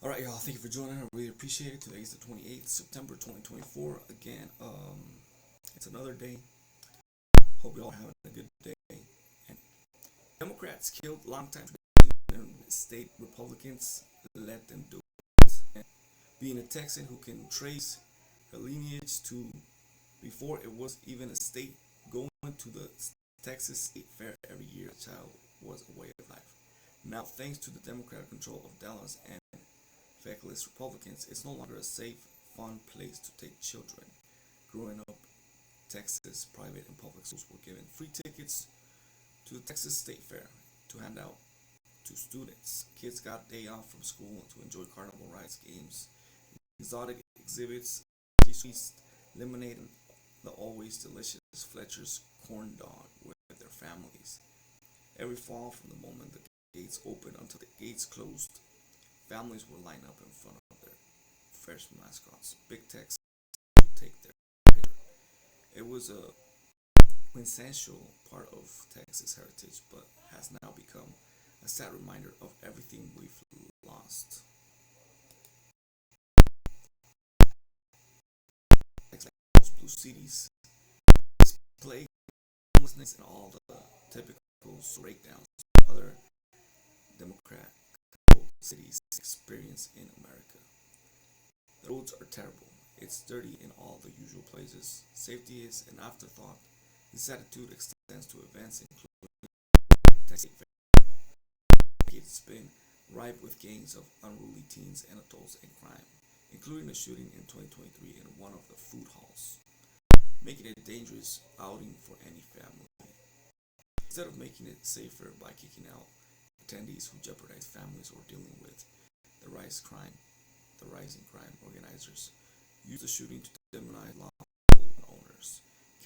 All right, y'all. Thank you for joining. I really appreciate it. Today is the 28th September 2024. Again, it's another day. Hope you all are having a good day. And Democrats killed longtime tradition and state Republicans let them do it. And being a Texan who can trace her lineage to before it was even a state, going to the Texas State Fair every year, a child was a way of life. Now, thanks to the Democratic control of Dallas and feckless Republicans, it's no longer a safe, fun place to take children. Growing up, Texas private and public schools were given free tickets to the Texas State Fair to hand out to students. Kids got day off from school to enjoy carnival rides, games, exotic exhibits, feast, lemonade, and the always delicious Fletcher's corn dog with their families. Every fall, from the moment the gates opened until the gates closed, families would line up in front of their fresh mascots. Big Tex would take their picture. It was a quintessential part of Texas heritage, but has now become a sad reminder of everything we've lost. Like most blue cities, display homelessness and all the typical breakdowns other Democrat cities experience in America. The roads are terrible. It's dirty in all the usual places. Safety is an afterthought. This attitude extends to events including Texas Fair. It's been ripe with gangs of unruly teens and adults and crime, including a shooting in 2023 in one of the food halls, making it a dangerous outing for any family. Instead of making it safer by kicking out attendees who jeopardize families or dealing with the rising crime, organizers used the shooting to demonize law owners.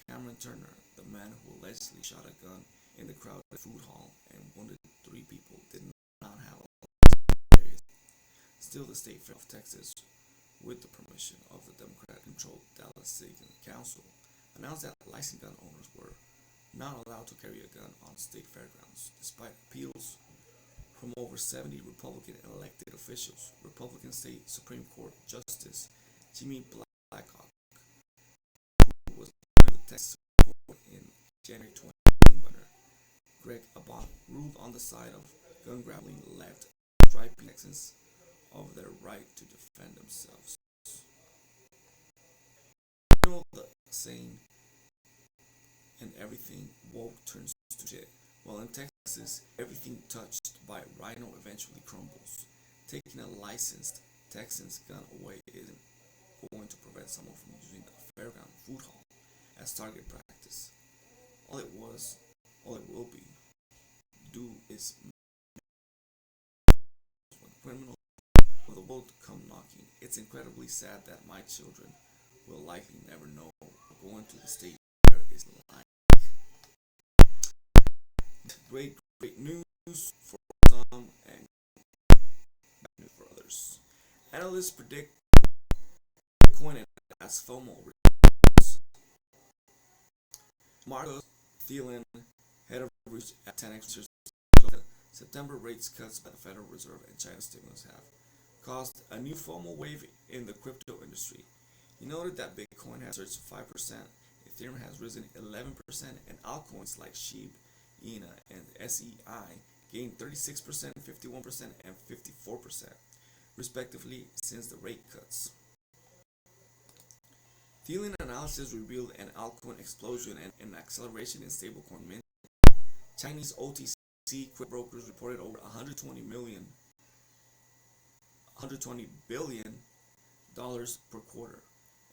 Cameron Turner, the man who allegedly shot a gun in the crowded food hall and wounded three people, did not have a license. Still, the State Fair of Texas, with the permission of the Democrat-controlled Dallas City Council, announced that licensed gun owners were not allowed to carry a gun on state fairgrounds, despite appeals from over 70 Republican elected officials. Republican State Supreme Court Justice Jimmy Blackhawk, who was appointed to the Texas Supreme Court in January 2020, Greg Abbott, ruled on the side of gun-grabbing left, striping Texans of their right to defend themselves. You know the saying, and everything woke turns to shit. Well, in Texas, everything touched by rhino eventually crumbles. Taking a licensed Texan's gun away isn't going to prevent someone from using a fairground food hall as target practice. All it will be, do is when criminals of the world come knocking. It's incredibly sad that my children will likely never know what going to the state fair is like. Great news for some and bad news for others. Analysts predict Bitcoin as FOMO results. Marcus Thielen, head of research at 10x Research, the September rates cuts by the Federal Reserve and China's stimulus have caused a new FOMO wave in the crypto industry. He noted that Bitcoin has surged 5%, Ethereum has risen 11%, and altcoins like SHIB, ENA, and SEI gained 36%, 51%, and 54%, respectively, since the rate cuts. Thielen analysis revealed an altcoin explosion and an acceleration in stablecoin mint. Chinese OTC brokers reported over $120 billion per quarter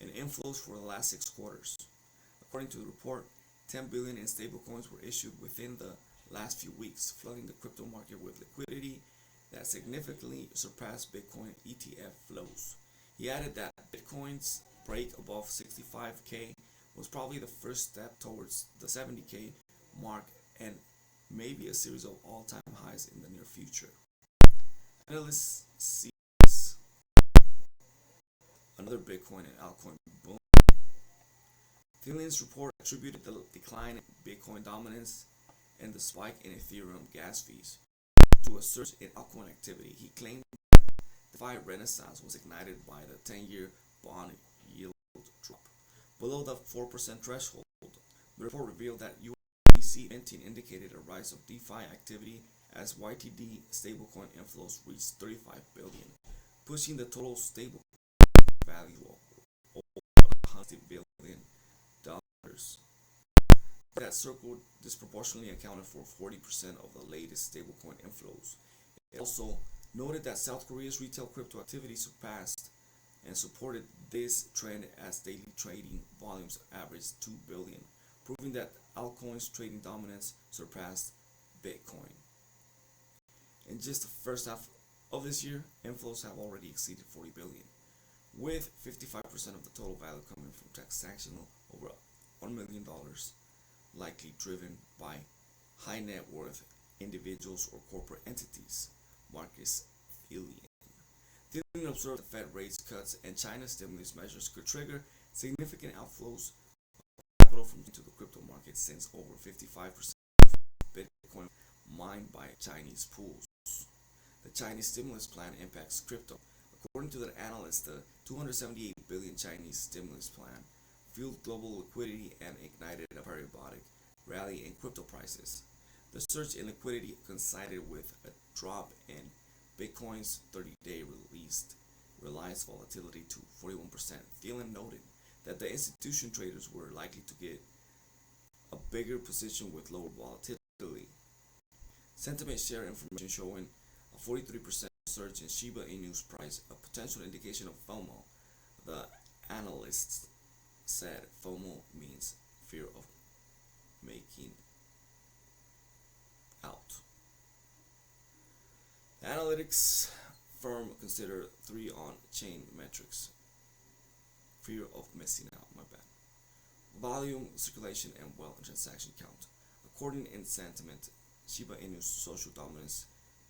in inflows for the last 6 quarters. According to the report, 10 billion in stablecoins were issued within the last few weeks, flooding the crypto market with liquidity that significantly surpassed Bitcoin ETF flows. He added that Bitcoin's break above 65K was probably the first step towards the 70K mark and maybe a series of all-time highs in the near future. Analysts see another Bitcoin and altcoin boom. Thielen's report attributed the decline in Bitcoin dominance and the spike in Ethereum gas fees to a surge in altcoin activity. He claimed DeFi renaissance was ignited by the 10-year bond yield drop below the 4% threshold. The report revealed that USDC minting indicated a rise of DeFi activity as YTD stablecoin inflows reached 35 billion, pushing the total stable value of over $100 billion. That circle disproportionately accounted for 40% of the latest stablecoin inflows. It also noted that South Korea's retail crypto activity surpassed and supported this trend as daily trading volumes averaged 2 billion, proving that altcoins trading dominance surpassed Bitcoin. In just the first half of this year, inflows have already exceeded 40 billion, with 55% of the total value coming from transactional over $1 million, likely driven by high net worth individuals or corporate entities. Marcus Thielen. Thielen observed the Fed rates cuts and China's stimulus measures could trigger significant outflows of capital from into the crypto market, since over 55% of Bitcoin mined by Chinese pools. The Chinese stimulus plan impacts crypto. According to the analyst, the 278 billion Chinese stimulus plan fueled global liquidity and ignited a periodic rally in crypto prices. The surge in liquidity coincided with a drop in Bitcoin's 30-day realized volatility to 41%. Thielen noted that the institution traders were likely to get a bigger position with lower volatility. Sentiment share information showing a 43% surge in Shiba Inu's price, a potential indication of FOMO. The analysts said FOMO means fear of making out. The analytics firm considered three on-chain metrics: fear of missing out, volume, circulation, and wealth transaction count. According in sentiment, Shiba Inu's social dominance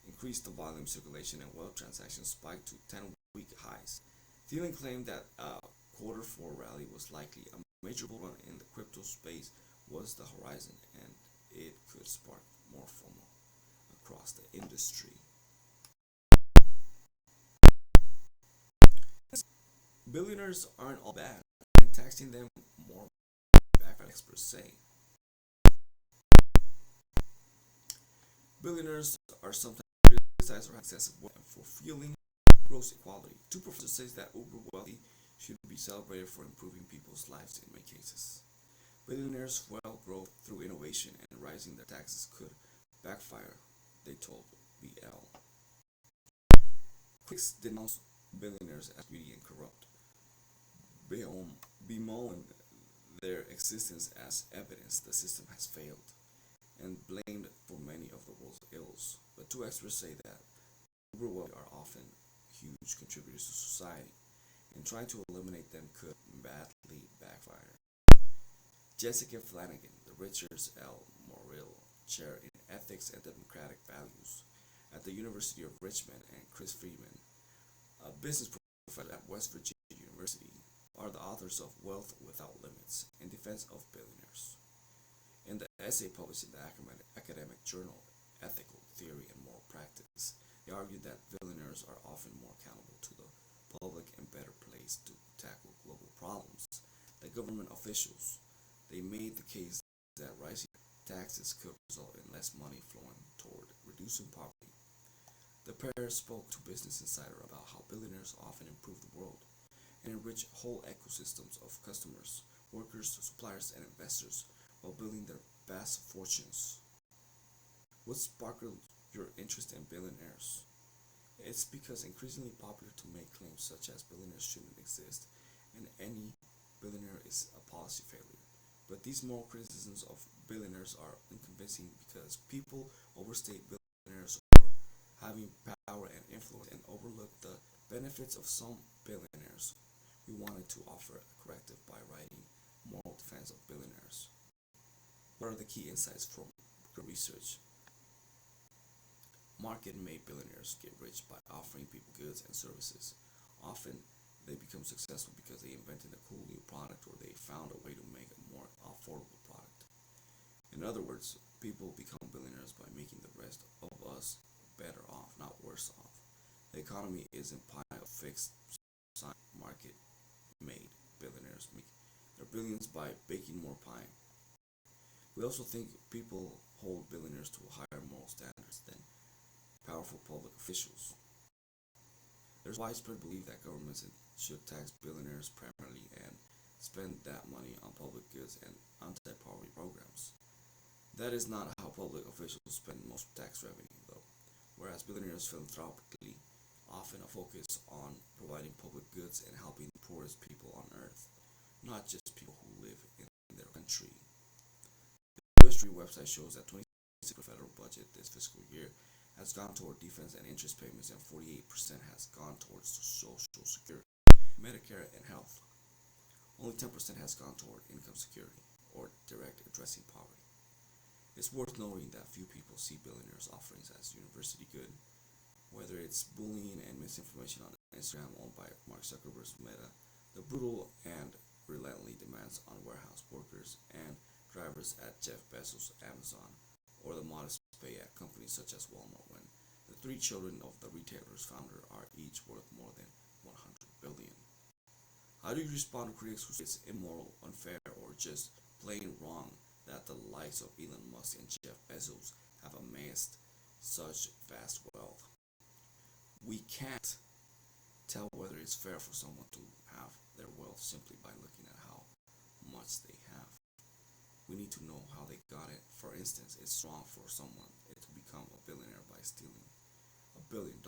increased the volume, circulation, and wealth transactions spiked to 10-week highs. Thielen claimed that a quarter four rally was likely. A major bull run in the crypto space was the horizon, and it could spark more FOMO across the industry. Billionaires aren't all bad, and taxing them more background experts say. Billionaires are sometimes criticized for excessive wealth and for fueling gross equality. Two professors say that uber wealthy should be celebrated for improving people's lives in many cases. Billionaires' wealth growth through innovation and rising their taxes could backfire, they told BL. Critics denounced billionaires as greedy and corrupt, bemoaning their existence as evidence the system has failed, and blamed for many of the world's ills. But two experts say that uber wealthy are often huge contributors to society, and trying to eliminate them could badly backfire. Jessica Flanagan, the Richard L. Morrill Chair in Ethics and Democratic Values at the University of Richmond, and Chris Freeman, a business professor at West Virginia University, are the authors of Wealth Without Limits in Defense of Billionaires. In the essay published in the academic journal Ethical Theory and Moral Practice, they argued that billionaires are often more accountable to the public and better placed to tackle global problems than government officials. They made the case that rising taxes could result in less money flowing toward reducing poverty. The pair spoke to Business Insider about how billionaires often improve the world and enrich whole ecosystems of customers, workers, suppliers, and investors while building their vast fortunes. What sparked your interest in billionaires? It's because increasingly popular to make claims such as billionaires shouldn't exist and any billionaire is a policy failure. But these moral criticisms of billionaires are unconvincing because people overstate billionaires for having power and influence and overlook the benefits of some billionaires. We wanted to offer a corrective by writing Moral Defense of Billionaires. What are the key insights from the research? Market-made billionaires get rich by offering people goods and services. Often, they become successful because they invented a cool new product or they found a way to make a more affordable product. In other words, people become billionaires by making the rest of us better off, not worse off. The economy isn't pie of fixed sign market made. Billionaires make their billions by baking more pie. We also think people hold billionaires to higher moral standards than powerful public officials. There's widespread belief that governments should tax billionaires primarily and spend that money on public goods and anti-poverty programs. That is not how public officials spend most tax revenue, though. Whereas billionaires philanthropically often focus on providing public goods and helping the poorest people on earth, not just people who live in their country. The US website shows that 26% federal budget this fiscal year has gone toward defense and interest payments, and 48% has gone towards Social Security, Medicare, and health. Only 10% has gone toward income security or direct addressing poverty. It's worth noting that few people see billionaires' offerings as universally good, whether it's bullying and misinformation on Instagram owned by Mark Zuckerberg's Meta, the brutal and relentless demands on warehouse workers and drivers at Jeff Bezos' Amazon, or the modest pay at companies such as Walmart when the three children of the retailer's founder are each worth more than 100 billion. How do you respond to critics who say it's immoral, unfair, or just plain wrong that the likes of Elon Musk and Jeff Bezos have amassed such vast wealth? We can't tell whether it's fair for someone to have their wealth simply by looking at how much they have. We need to know how they got it. For instance, it's wrong for someone to become a billionaire by stealing $1 billion.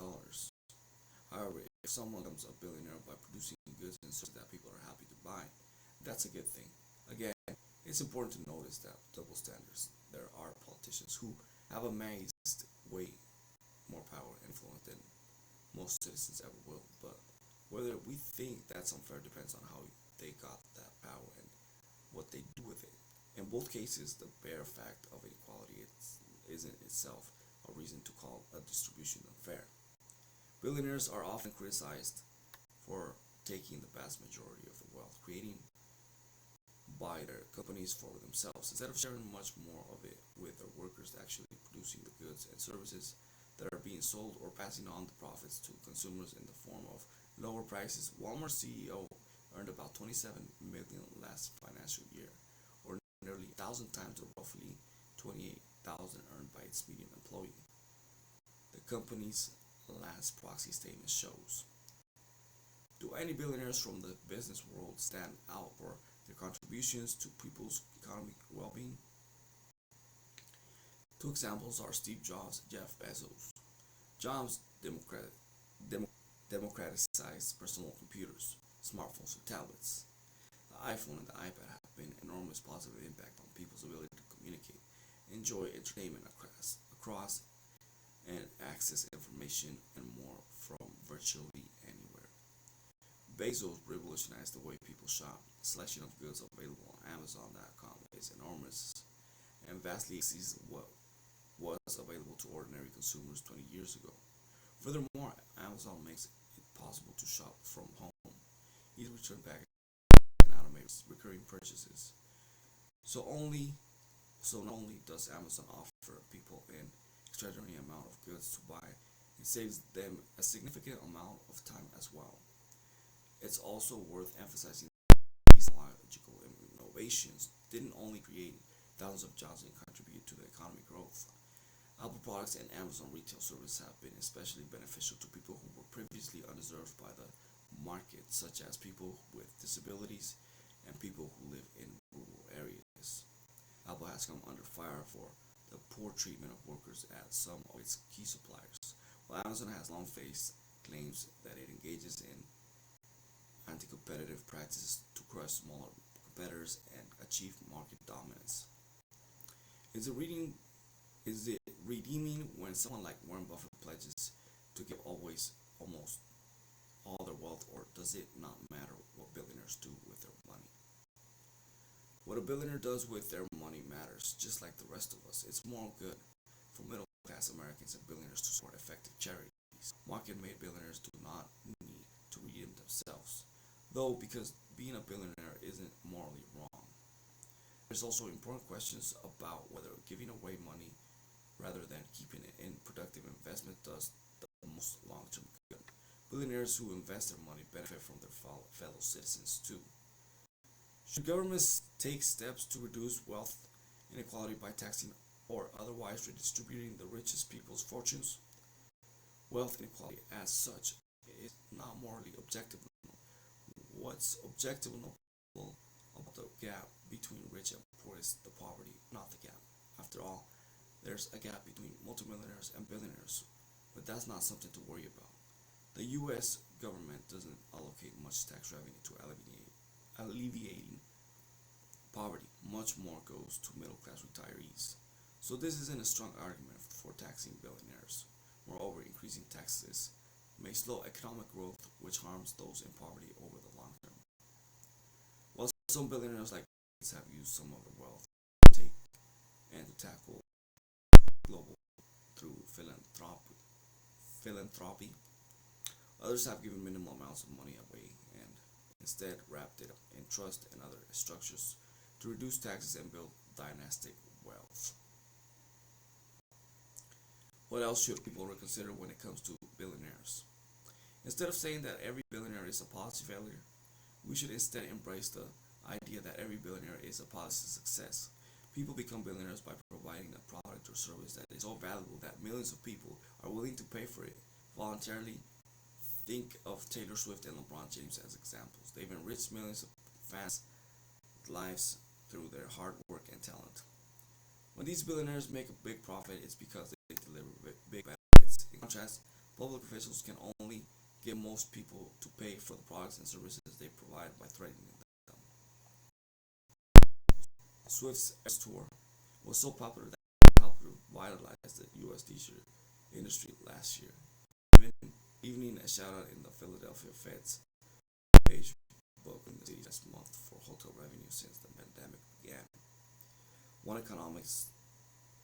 However, if someone becomes a billionaire by producing goods and services that people are happy to buy, that's a good thing. Again, it's important to notice that double standards. There are politicians who have amassed way more power and influence than most citizens ever will, but whether we think that's unfair depends on how they got that power and what they do with it. In both cases, the bare fact of inequality isn't itself a reason to call a distribution unfair. Billionaires are often criticized for taking the vast majority of the wealth, creating by their companies for themselves, instead of sharing much more of it with their workers actually producing the goods and services that are being sold, or passing on the profits to consumers in the form of lower prices. Walmart CEO earned about 27 million last financial year, or nearly 1,000 times the roughly 28,000 earned by its median employee. The company's last proxy statement shows. Do any billionaires from the business world stand out for their contributions to people's economic well-being? Two examples are Steve Jobs and Jeff Bezos. Jobs democratized personal computers, smartphones, and tablets. The iPhone and the iPad have been an enormous positive impact on people's ability to communicate, enjoy entertainment across and access information and more from virtually anywhere. Bezos revolutionized the way people shop. The selection of goods available on Amazon.com is enormous and vastly exceeds what was available to ordinary consumers 20 years ago. Furthermore, Amazon makes it possible to shop from home, easily return packages, and automate recurring purchases. So only so not only does Amazon offer people an extraordinary amount of goods to buy, it saves them a significant amount of time as well. It's also worth emphasizing that these technological innovations didn't only create thousands of jobs and contribute to the economic growth. Apple products and Amazon retail services have been especially beneficial to people who were previously undeserved by the market, such as people with disabilities and people who live in rural areas. Apple has come under fire for the poor treatment of workers at some of its key suppliers, while Amazon has long faced claims that it engages in anti-competitive practices to crush smaller competitors and achieve market dominance. Is it reading is it redeeming when someone like Warren Buffett pledges to give always almost all their wealth, or does it not matter what billionaires do with their money? What a billionaire does with their money matters, just like the rest of us. It's moral good for middle class Americans and billionaires to support effective charities. Market made billionaires do not need to redeem themselves, though, because being a billionaire isn't morally wrong. There's also important questions about whether giving away money rather than keeping it in productive investment does the most long-term good. Billionaires who invest their money benefit from their fellow citizens too. Should governments take steps to reduce wealth inequality by taxing or otherwise redistributing the richest people's fortunes? Wealth inequality as such is not morally objective. What's objectively about the gap between rich and poor is the poverty, not the gap. After all, there's a gap between multimillionaires and billionaires, but that's not something to worry about. The US government doesn't allocate much tax revenue to alleviating poverty. Much more goes to middle class retirees. So this isn't a strong argument for taxing billionaires. Moreover, increasing taxes may slow economic growth, which harms those in poverty over the long term. While some billionaires like Gates have used some of their wealth to take and to tackle global through philanthropy, others have given minimal amounts of money away and instead wrapped it in trust and other structures to reduce taxes and build dynastic wealth. What else should people reconsider when it comes to billionaires? Instead of saying that every billionaire is a policy failure, we should instead embrace the idea that every billionaire is a policy success. People become billionaires by providing a product or service that is so valuable that millions of people are willing to pay for it voluntarily. Think of Taylor Swift and LeBron James as examples. They've enriched millions of fans' lives through their hard work and talent. When these billionaires make a big profit, it's because they deliver big benefits. In contrast, public officials can only get most people to pay for the products and services they provide by threatening them. Swift's Eras Tour was so popular that it helped revitalize the U.S. leisure industry last year. Evening a shout out in the Philadelphia Fed's page book in the city last month for hotel revenue since the pandemic began. One economist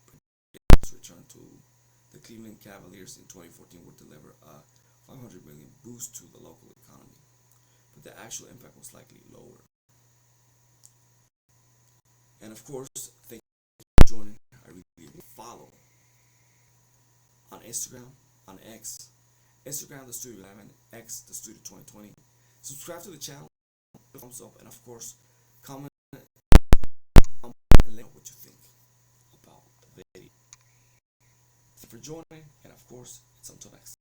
predicts return to the Cleveland Cavaliers in 2014 would deliver a 500 million boost to the local economy, but the actual impact was likely lower. And of course, thank you for joining. I really follow on Instagram, on X, Instagram the Studio 11, X the Studio 2020. Subscribe to the channel, thumbs up, and of course, comment and let me know what you think about the video. Thank you for joining, and of course, it's until next time.